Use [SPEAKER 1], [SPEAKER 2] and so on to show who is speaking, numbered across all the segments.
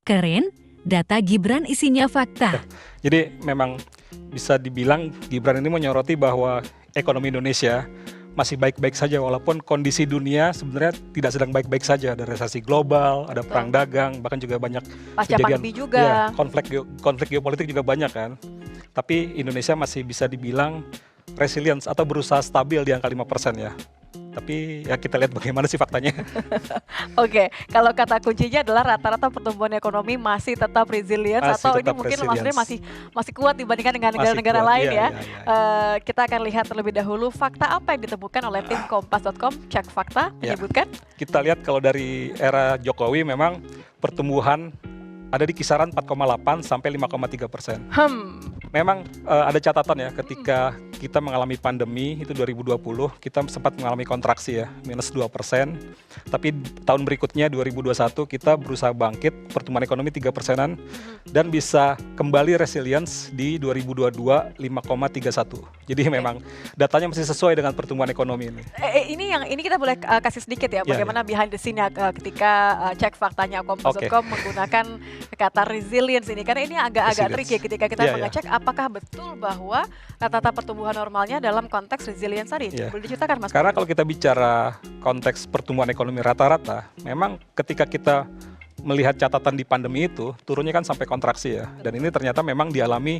[SPEAKER 1] Keren, data Gibran isinya fakta.
[SPEAKER 2] Jadi memang bisa dibilang Gibran ini menyoroti bahwa ekonomi Indonesia masih baik-baik saja walaupun kondisi dunia sebenarnya tidak sedang baik-baik saja. Ada resesi global, ada perang dagang, bahkan juga banyak
[SPEAKER 3] pasca pandemi juga.
[SPEAKER 2] Ya, konflik geopolitik juga banyak kan. Tapi Indonesia masih bisa dibilang resilience atau berusaha stabil di angka 5% ya. Tapi ya kita lihat bagaimana sih faktanya.
[SPEAKER 3] Oke, kalau kata kuncinya adalah rata-rata pertumbuhan ekonomi masih tetap resilient atau ini mungkin maksudnya masih kuat dibandingkan dengan negara-negara lain ya. Kita akan lihat terlebih dahulu fakta apa yang ditemukan oleh tim Kompas.com. Cek fakta menyebutkan.
[SPEAKER 2] Kita lihat kalau dari era Jokowi memang pertumbuhan ada di kisaran 4,8 sampai 5,3%. Memang ada catatan ya ketika kita mengalami pandemi itu 2020 kita sempat mengalami kontraksi ya minus 2%. Tapi tahun berikutnya 2021 kita berusaha bangkit pertumbuhan ekonomi 3%-an dan bisa kembali resilience di 2022 5,31. Jadi memang datanya masih sesuai dengan pertumbuhan ekonomi ini.
[SPEAKER 3] Ini kita boleh kasih sedikit ya bagaimana behind the scene ketika cek faktanya Kompas.com menggunakan kata resilience ini karena ini agak tricky ketika kita mengecek apakah betul bahwa rata-rata pertumbuhan normalnya dalam konteks resilience tadi. Boleh diceritakan Mas?
[SPEAKER 2] Karena kalau kita bicara konteks pertumbuhan ekonomi rata-rata, memang ketika kita melihat catatan di pandemi itu turunnya kan sampai kontraksi ya. Dan ini ternyata memang dialami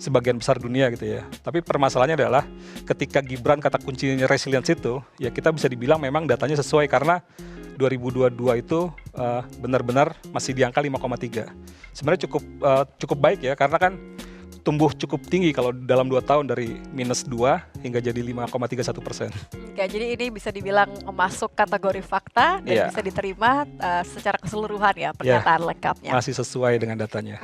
[SPEAKER 2] sebagian besar dunia gitu ya. Tapi permasalahannya adalah ketika Gibran kata kuncinya resilience itu, ya kita bisa dibilang memang datanya sesuai karena 2022 itu benar-benar masih di angka 5,3. Sebenarnya cukup baik ya karena kan tumbuh cukup tinggi kalau dalam 2 tahun dari minus 2 hingga jadi 5,31%.
[SPEAKER 3] Oke, jadi ini bisa dibilang masuk kategori fakta dan bisa diterima secara keseluruhan ya pernyataan lengkapnya.
[SPEAKER 2] Masih sesuai dengan datanya.